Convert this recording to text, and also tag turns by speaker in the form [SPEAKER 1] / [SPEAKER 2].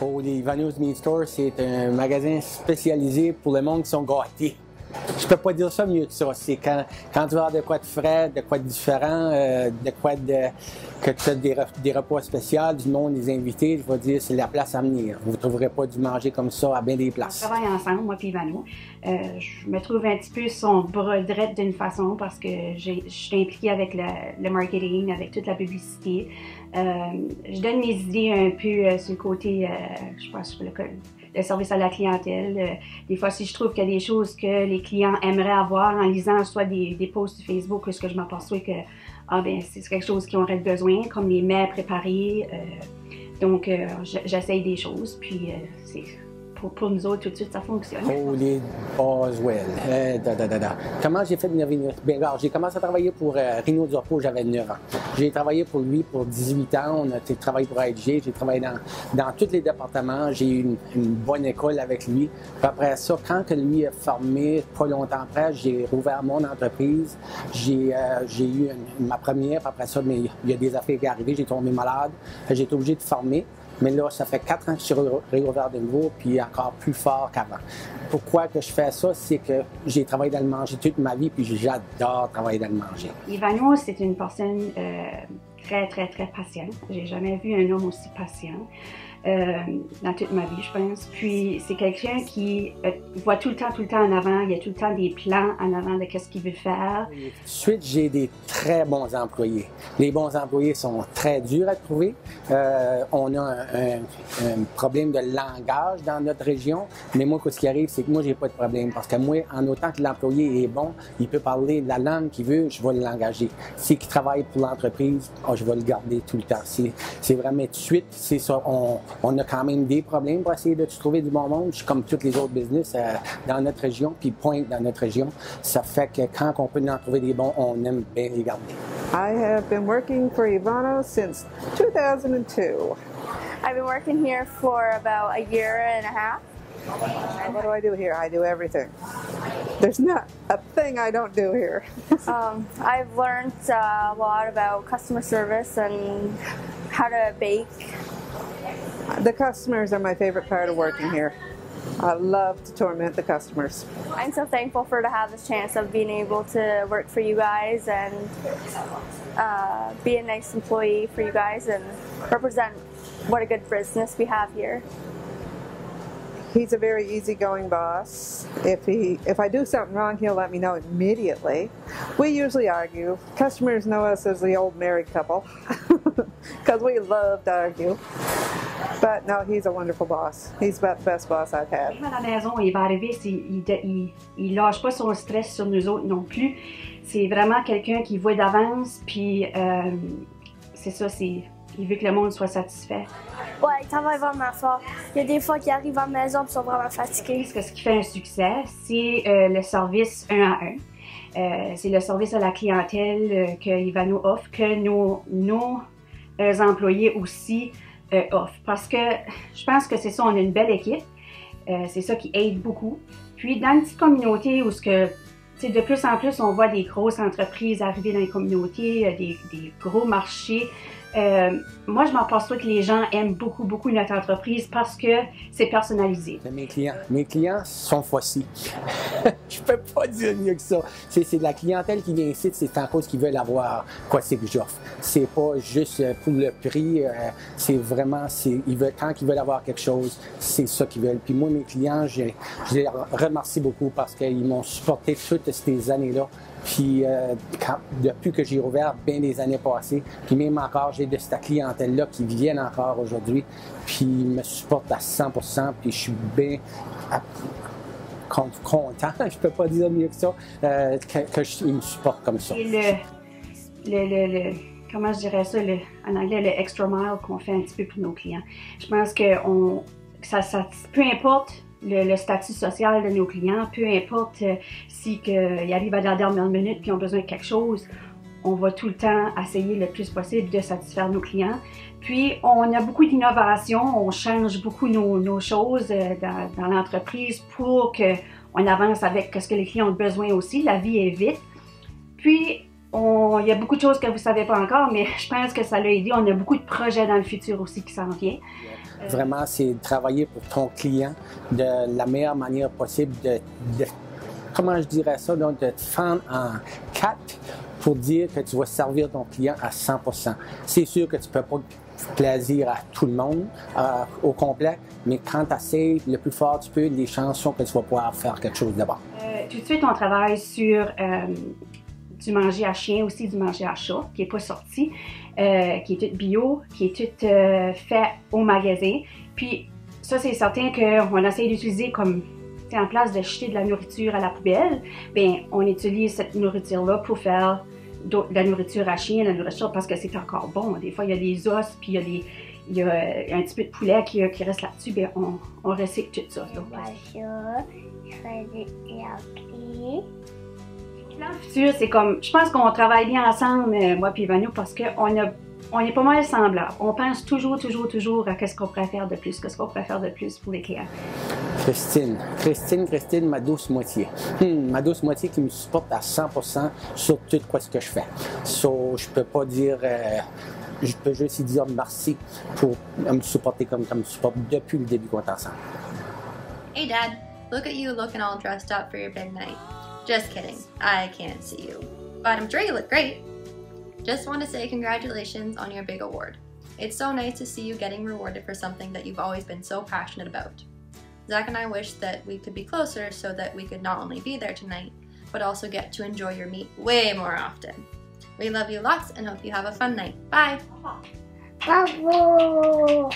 [SPEAKER 1] Oh, les Vanos Meat Store, c'est un magasin spécialisé pour le monde qui sont gâtés. Je peux pas dire ça mieux que ça. C'est quand tu vas avoir de quoi de frais, de quoi de différent, que tu as des repas spéciaux, du monde, des invités, je vais dire c'est la place à venir. Vous ne trouverez pas du manger comme ça à bien des places.
[SPEAKER 2] On travaille ensemble, moi et Vano. Je me trouve un petit peu son bras droit d'une façon parce que je suis impliquée avec le marketing, avec toute la publicité. Je donne mes idées un peu sur le côté, je pense, le service à la clientèle. Des fois, si je trouve qu'il y a des choses que les clients aimeraient avoir en lisant soit des posts sur Facebook, parce que je m'aperçois que c'est quelque chose qu'ils auraient besoin, comme les mets préparés. Donc, j'essaye des choses, puis pour nous autres, tout de suite, ça fonctionne.
[SPEAKER 1] Oh, les Boswell. Comment j'ai fait de devenir... J'ai commencé à travailler pour Rino Durpo, j'avais 9 ans. J'ai travaillé pour lui pour 18 ans. On a travaillé pour AIG. J'ai travaillé dans tous les départements. J'ai eu une bonne école avec lui. Puis après ça, quand que lui a formé, pas longtemps après, j'ai rouvert mon entreprise. J'ai eu ma première. Puis après ça, mais il y a des affaires qui sont arrivées. J'ai tombé malade. J'ai été obligé de former. Mais là, ça fait 4 ans que je suis réouvert de nouveau, puis encore plus fort qu'avant. Pourquoi que je fais ça? C'est que j'ai travaillé dans le manger toute ma vie, puis j'adore travailler dans le manger.
[SPEAKER 2] Ivano, c'est une personne très, très, très patiente. J'ai jamais vu un homme aussi patient dans toute ma vie, je pense. Puis, c'est quelqu'un qui voit tout le temps en avant. Il y a tout le temps des plans en avant de qu'est-ce qu'il veut faire.
[SPEAKER 1] Ensuite, j'ai des très bons employés. Les bons employés sont très durs à trouver. On a un problème de langage dans notre région, mais moi, ce qui arrive, c'est que moi, j'ai pas de problème parce que moi, en autant que l'employé est bon, il peut parler la langue qu'il veut, je vais l'engager. S'il travaille pour l'entreprise, je vais le garder tout le temps. C'est vraiment tout de suite, c'est ça. On a quand même des problèmes pour essayer de trouver du bon monde. Je suis comme tous les autres business dans notre région, puis pointe dans notre région. Ça fait que quand on peut en trouver des bons, on aime bien les garder.
[SPEAKER 3] I have been working for Ivano since 2002.
[SPEAKER 4] I've been working here for about a year and a half.
[SPEAKER 3] What do I do here? I do everything. There's not a thing I don't do here.
[SPEAKER 4] I've learned a lot about customer service and how to bake.
[SPEAKER 3] The customers are my favorite part of working here. I love to torment the customers.
[SPEAKER 4] I'm so thankful to have this chance of being able to work for you guys and be a nice employee for you guys and represent what a good business we have here.
[SPEAKER 3] He's a very easygoing boss. If I do something wrong, he'll let me know immediately. We usually argue. Customers know us as the old married couple because we love to argue. But no, he's a wonderful boss. He's about the best boss I've had.
[SPEAKER 2] À la maison, il va arriver, il lâche pas son stress sur nous autres non plus. C'est vraiment quelqu'un qui voit d'avance, puis c'est ça, il veut que le monde soit satisfait.
[SPEAKER 4] Ouais, il travaille vraiment fort. Il y a des fois qu'ils arrivent à la maison et sont vraiment fatigués.
[SPEAKER 2] Ce qui fait un succès, c'est le service 1 à 1. C'est le service à la clientèle que Ivano offre, que nos employés aussi offrent. Parce que je pense que c'est ça, on a une belle équipe. C'est ça qui aide beaucoup. Puis dans une petite communauté où de plus en plus on voit des grosses entreprises arriver dans les communautés, des gros marchés. Moi, je m'aperçois que les gens aiment beaucoup notre entreprise parce que c'est personnalisé.
[SPEAKER 1] Mes clients sont fossiles. Je peux pas dire mieux que ça. C'est de la clientèle qui vient ici, c'est en cause qu'ils veulent avoir quoi c'est que j'offre. C'est pas juste pour le prix, c'est vraiment, quand ils veulent avoir quelque chose, c'est ça qu'ils veulent. Puis moi, mes clients, je les remercie beaucoup parce qu'ils m'ont supporté toutes ces années-là. Puis depuis que j'ai rouvert bien des années passées, puis même encore, j'ai de cette clientèle-là qui viennent encore aujourd'hui, puis ils me supportent à 100%, puis je suis bien content, je peux pas dire mieux que ça, qu'ils me supportent comme ça.
[SPEAKER 2] Et comment je dirais ça, en anglais, le extra mile qu'on fait un petit peu pour nos clients. Je pense que peu importe le statut social de nos clients, peu importe s'ils arrivent à la dernière minute et ils ont besoin de quelque chose, on va tout le temps essayer le plus possible de satisfaire nos clients. Puis, on a beaucoup d'innovation, on change beaucoup nos choses dans l'entreprise pour qu'on avance avec ce que les clients ont besoin aussi. La vie est vite. Puis, il y a beaucoup de choses que vous ne savez pas encore, mais je pense que ça l'a aidé. On a beaucoup de projets dans le futur aussi qui s'en viennent.
[SPEAKER 1] Vraiment, c'est de travailler pour ton client de la meilleure manière possible, comment je dirais ça, donc de te fendre en 4 pour dire que tu vas servir ton client à 100%. C'est sûr que tu ne peux pas plaisir à tout le monde au complet, mais quand tu essaies le plus fort tu peux, les chances sont que tu vas pouvoir faire quelque chose de bon.
[SPEAKER 2] Tout de suite, on travaille sur du manger à chien, aussi du manger à chat, qui n'est pas sorti, qui est tout bio, qui est tout fait au magasin. Puis ça, c'est certain qu'on essaie d'utiliser comme, en place de jeter de la nourriture à la poubelle, bien, on utilise cette nourriture-là pour faire de la nourriture à chien, la nourriture, parce que c'est encore bon. Des fois, il y a des os, puis il y a un petit peu de poulet qui reste là-dessus, bien, on recycle tout ça. Donc, dans le futur, c'est comme, je pense qu'on travaille bien ensemble, moi et Vano, parce qu'on est pas mal semblables. On pense toujours à qu'est-ce qu'on pourrait faire de plus, qu'est-ce qu'on pourrait faire de plus pour les clients. Christine,
[SPEAKER 1] ma douce moitié. Ma douce moitié qui me supporte à 100% sur tout ce que je fais. So, je peux pas dire, je peux juste dire merci pour me supporter comme tu me supportes depuis le début qu'on est ensemble.
[SPEAKER 5] Hey Dad, look at you looking all dressed up for your big night. Just kidding, I can't see you. But I'm sure you look great. Just want to say congratulations on your big award. It's so nice to see you getting rewarded for something that you've always been so passionate about. Zach and I wish that we could be closer so that we could not only be there tonight, but also get to enjoy your meat way more often. We love you lots and hope you have a fun night. Bye!
[SPEAKER 6] Bravo!